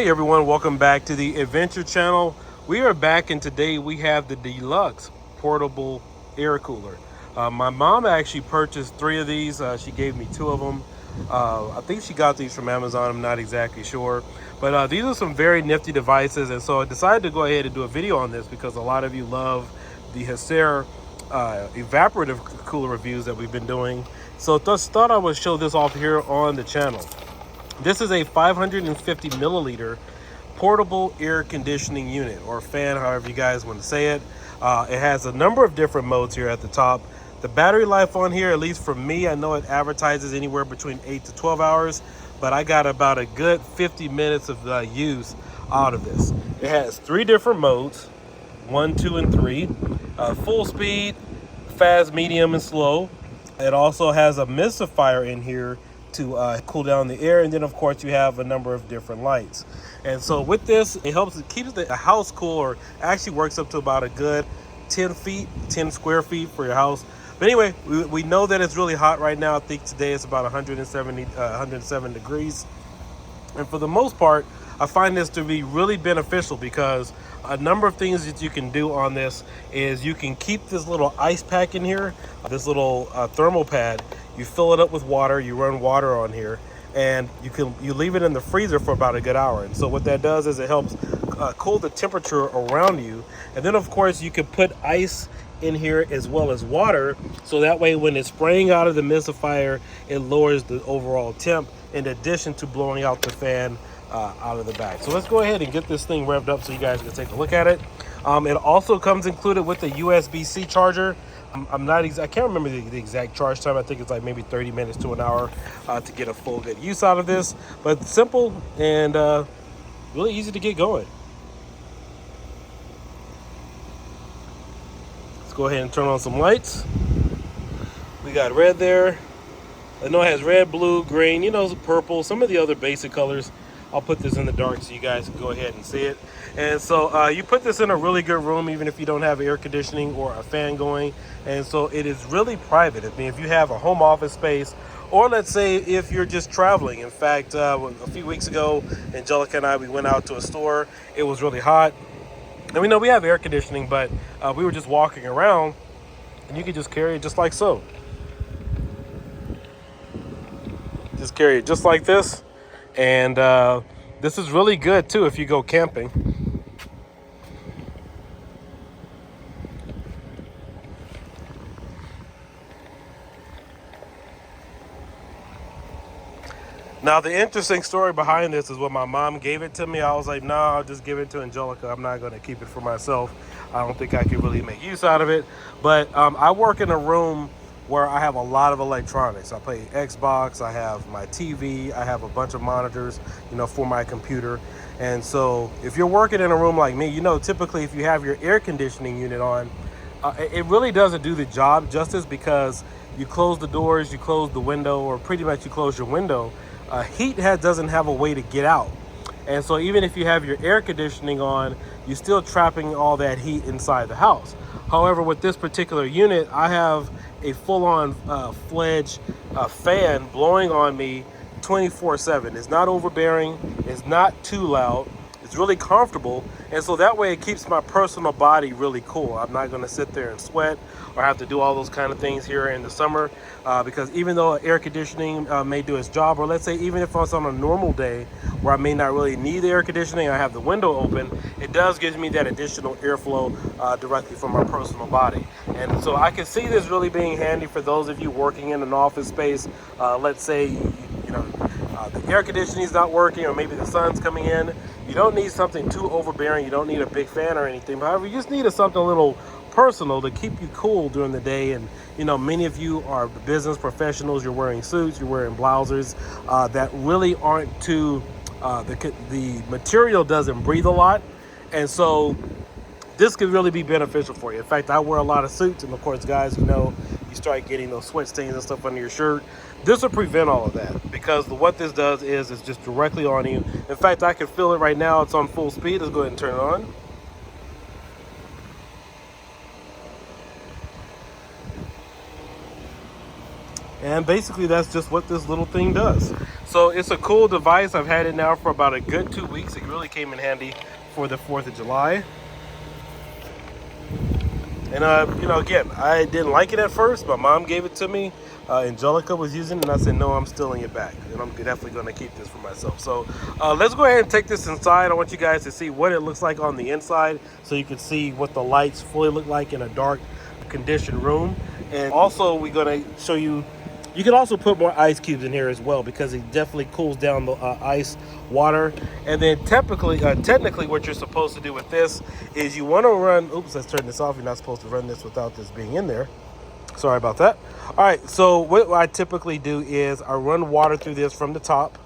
Hey everyone, welcome back to the Adventure Channel. We are back, and today we have the deluxe portable air cooler. My mom actually purchased 3 of these. She gave me 2 of them. I think she got these from Amazon, I'm not exactly sure. But these are some very nifty devices, and so I decided to go ahead and do a video on this because a lot of you love the Hacer evaporative cooler reviews that we've been doing. So just thought I would show this off here on the channel. This is a 550 milliliter portable air conditioning unit, or fan, however you guys want to say it. It has a number of different modes here at the top. The battery life on here, at least for me, I know it advertises anywhere between 8 to 12 hours, but I got about a good 50 minutes of use out of this. It has 3 different modes, 1, 2, and 3. Full speed, fast, medium, and slow. It also has a mistifier in here to cool down the air, and then of course you have a number of different lights. And so with this, it keeps the house cool, or actually works up to about a good 10 square feet for your house. But anyway, we know that it's really hot right now. I think today it's about 107 degrees, and for the most part I find this to be really beneficial because a number of things that you can do on this is you can keep this little ice pack in here, this little thermal pad. You fill it up with water, you run water on here, and you leave it in the freezer for about a good hour. And so what that does is it helps cool the temperature around you. And then of course you can put ice in here as well as water, so that way when it's spraying out of the mistifier, it lowers the overall temp in addition to blowing out the fan out of the back. So let's go ahead and get this thing revved up so you guys can take a look at it. It also comes included with a USB-C charger. I can't remember the exact charge time. I think it's like maybe 30 minutes to an hour to get a full good use out of this. But simple and really easy to get going. Let's go ahead and turn on some lights. We got red there. I know it has red, blue, green, purple, some of the other basic colors. I'll put this in the dark so you guys can go ahead and see it. And so you put this in a really good room, even if you don't have air conditioning or a fan going. And so it is really private. I mean, if you have a home office space, or let's say if you're just traveling. In fact, a few weeks ago, Angelica and I, we went out to a store. It was really hot. And we know we have air conditioning, but we were just walking around, and you could just carry it just like so. Just carry it just like this. And this is really good too if you go camping. Now the interesting story behind this is when my mom gave it to me, I was like, no, I'll just give it to Angelica. I'm not going to keep it for myself. I don't think I can really make use out of it. But I work in a room where I have a lot of electronics. I play Xbox, I have my TV, I have a bunch of monitors, for my computer. And so if you're working in a room like me, typically if you have your air conditioning unit on, it really doesn't do the job justice, because you close the doors, you close the window, or pretty much you close your window. Heat doesn't have a way to get out. And so even if you have your air conditioning on, you're still trapping all that heat inside the house. However, with this particular unit, I have a full-on fledged fan blowing on me 24/7. It's not overbearing, it's not too loud, it's really comfortable, and so that way it keeps my personal body really cool. I'm not going to sit there and sweat or have to do all those kind of things here in the summer, because even though air conditioning may do its job, or let's say even if it's on a normal day where I may not really need the air conditioning, I have the window open, it does give me that additional airflow directly from my personal body. And so I can see this really being handy for those of you working in an office space. Let's say the air conditioning is not working, or maybe the sun's coming in. You don't need something too overbearing. You don't need a big fan or anything. However, you just need something a little personal to keep you cool during the day. And many of you are business professionals. You're wearing suits, you're wearing blouses that really aren't too the material doesn't breathe a lot, and so this could really be beneficial for you. In fact, I wear a lot of suits, and of course, guys, you start getting those sweat stains and stuff under your shirt. This will prevent all of that, because what this does is it's just directly on you. In fact, I can feel it right now. It's on full speed. Let's go ahead and turn it on. And basically that's just what this little thing does. So So it's a cool device. I've had it now for about a good 2 weeks. It really came in handy for the 4th of July. And again, I didn't like it at first. My mom gave it to me. Angelica was using it, and I said, no, I'm stealing it back, and I'm definitely going to keep this for myself. So let's go ahead and take this inside. I want you guys to see what it looks like on the inside, so you can see what the lights fully look like in a dark conditioned room. And also, we're going to show you. You can also put more ice cubes in here as well, because it definitely cools down the ice water. And then technically what you're supposed to do with this is you want to run, oops, let's turn this off. You're not supposed to run this without this being in there. Sorry about that. All right, so what I typically do is I run water through this from the top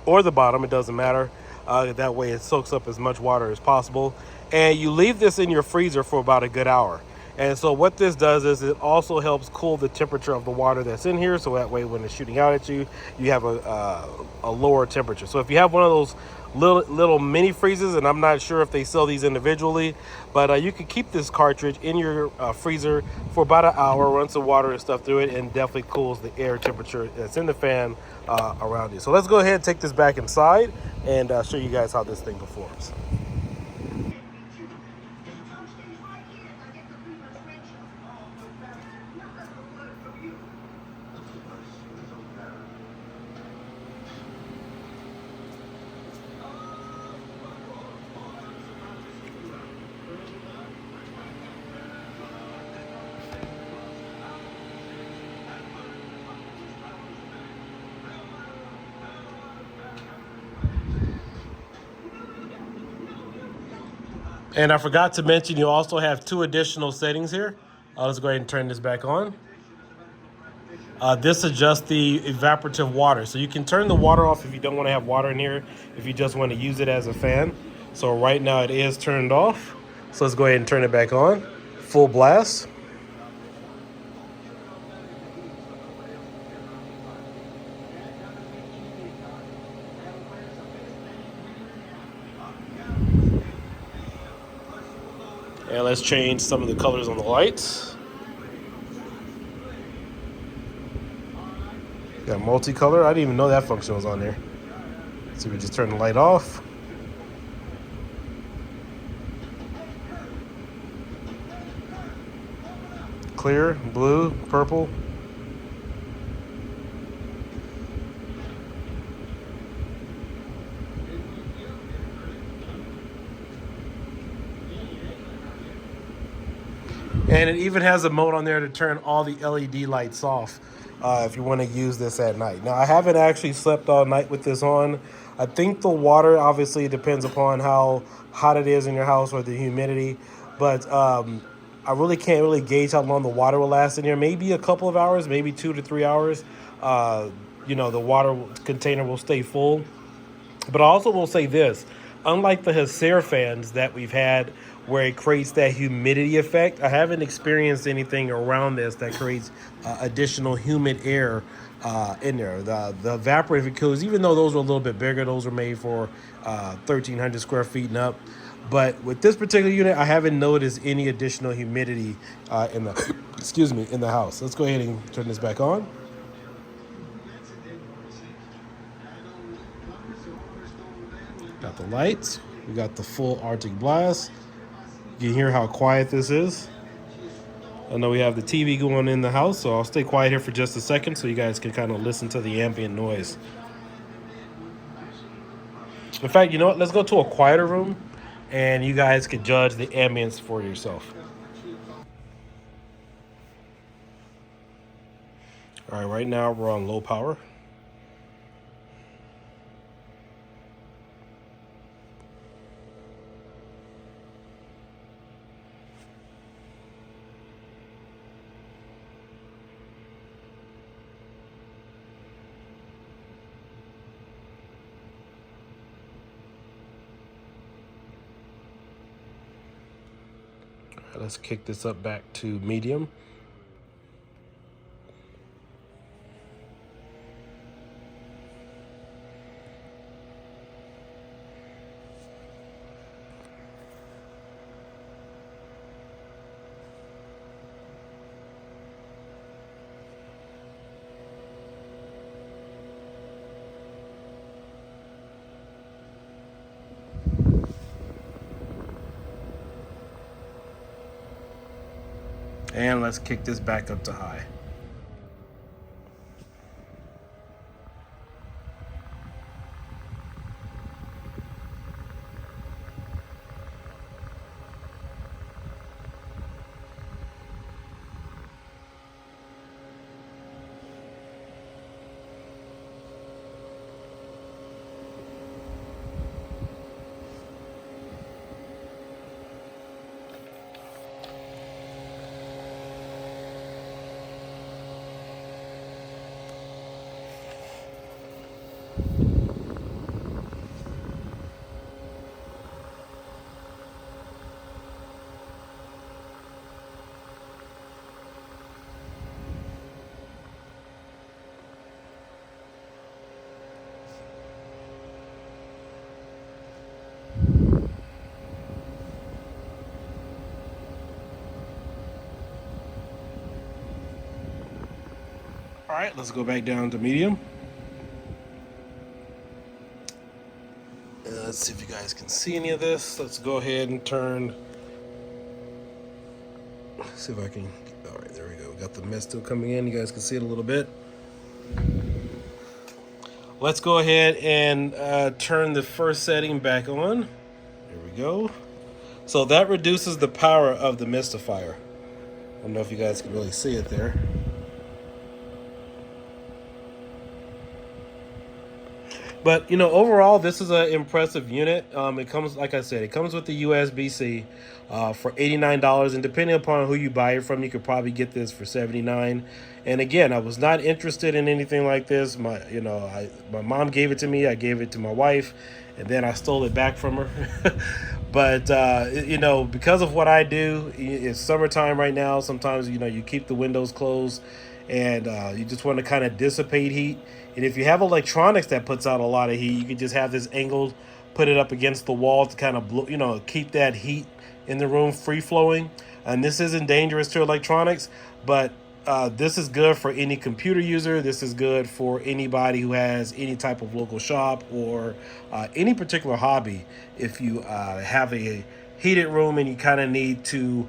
or the bottom, it doesn't matter. That way it soaks up as much water as possible. And you leave this in your freezer for about a good hour. And so what this does is it also helps cool the temperature of the water that's in here, so that way when it's shooting out at you, you have a lower temperature. So if you have one of those little mini freezers, and I'm not sure if they sell these individually, but you can keep this cartridge in your freezer for about an hour, run some water and stuff through it, and definitely cools the air temperature that's in the fan around you. So let's go ahead and take this back inside and show you guys how this thing performs. And I forgot to mention, you also have 2 additional settings here. Let's go ahead and turn this back on. This adjusts the evaporative water. So you can turn the water off if you don't want to have water in here, if you just want to use it as a fan. So right now it is turned off. So let's go ahead and turn it back on. Full blast. And let's change some of the colors on the lights. Got multicolor. I didn't even know that function was on there. So we just turn the light off. Clear, blue, purple. And it even has a mode on there to turn all the LED lights off if you want to use this at night. Now, I haven't actually slept all night with this on. I think the water obviously depends upon how hot it is in your house or the humidity. But I really can't really gauge how long the water will last in here. Maybe a couple of hours, maybe 2 to 3 hours. The water container will stay full. But I also will say this, unlike the Hacer fans that we've had where it creates that humidity effect, I haven't experienced anything around this that creates additional humid air in there. The evaporative coolers, even though those are a little bit bigger, those are made for 1,300 square feet and up. But with this particular unit, I haven't noticed any additional humidity in the in the house. Let's go ahead and turn this back on. Got the lights. We got the full Arctic blast. You can hear how quiet this is. I know we have the TV going in the house, so I'll stay quiet here for just a second so you guys can kind of listen to the ambient noise. In fact, you know what? Let's go to a quieter room and you guys can judge the ambience for yourself. All right, right now we're on low power. Let's kick this up back to medium. And let's kick this back up to high. All right, let's go back down to medium. Let's see if you guys can see any of this. Let's go ahead and turn. Let's see if I can. All right, there we go. We got the mist still coming in. You guys can see it a little bit. Let's go ahead and turn the first setting back on. There we go. So that reduces the power of the mistifier. I don't know if you guys can really see it there. But, overall, this is an impressive unit. It comes, like I said, it comes with the USB-C for $89. And depending upon who you buy it from, you could probably get this for $79. And again, I was not interested in anything like this. My mom gave it to me. I gave it to my wife. And then I stole it back from her. But, because of what I do, it's summertime right now. Sometimes, you keep the windows closed and you just want to kind of dissipate heat. And if you have electronics that puts out a lot of heat, you can just have this angled, put it up against the wall to kind of blow, keep that heat in the room free flowing. And this isn't dangerous to electronics, but this is good for any computer user. This is good for anybody who has any type of local shop or any particular hobby. If you have a heated room and you kind of need to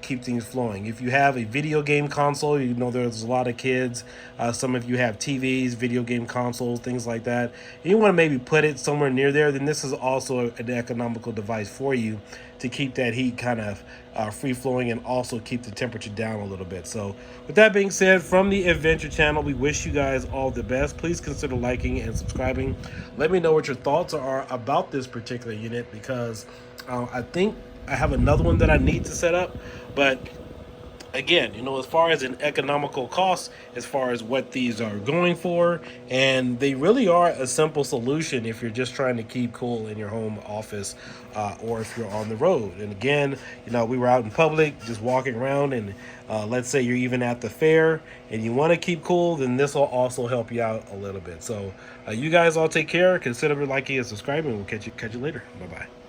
keep things flowing. If you have a video game console, there's a lot of kids. Some of you have TVs, video game consoles, things like that. And you want to maybe put it somewhere near there, then this is also an economical device for you to keep that heat kind of free flowing and also keep the temperature down a little bit. So with that being said, from the Adventure Channel, we wish you guys all the best. Please consider liking and subscribing. Let me know what your thoughts are about this particular unit, because I think I have another one that I need to set up. But again, as far as an economical cost, as far as what these are going for, and they really are a simple solution if you're just trying to keep cool in your home office or if you're on the road. And again, we were out in public just walking around, and let's say you're even at the fair and you want to keep cool, then this will also help you out a little bit. So you guys all take care, consider liking and subscribing. We'll catch you later. Bye-bye.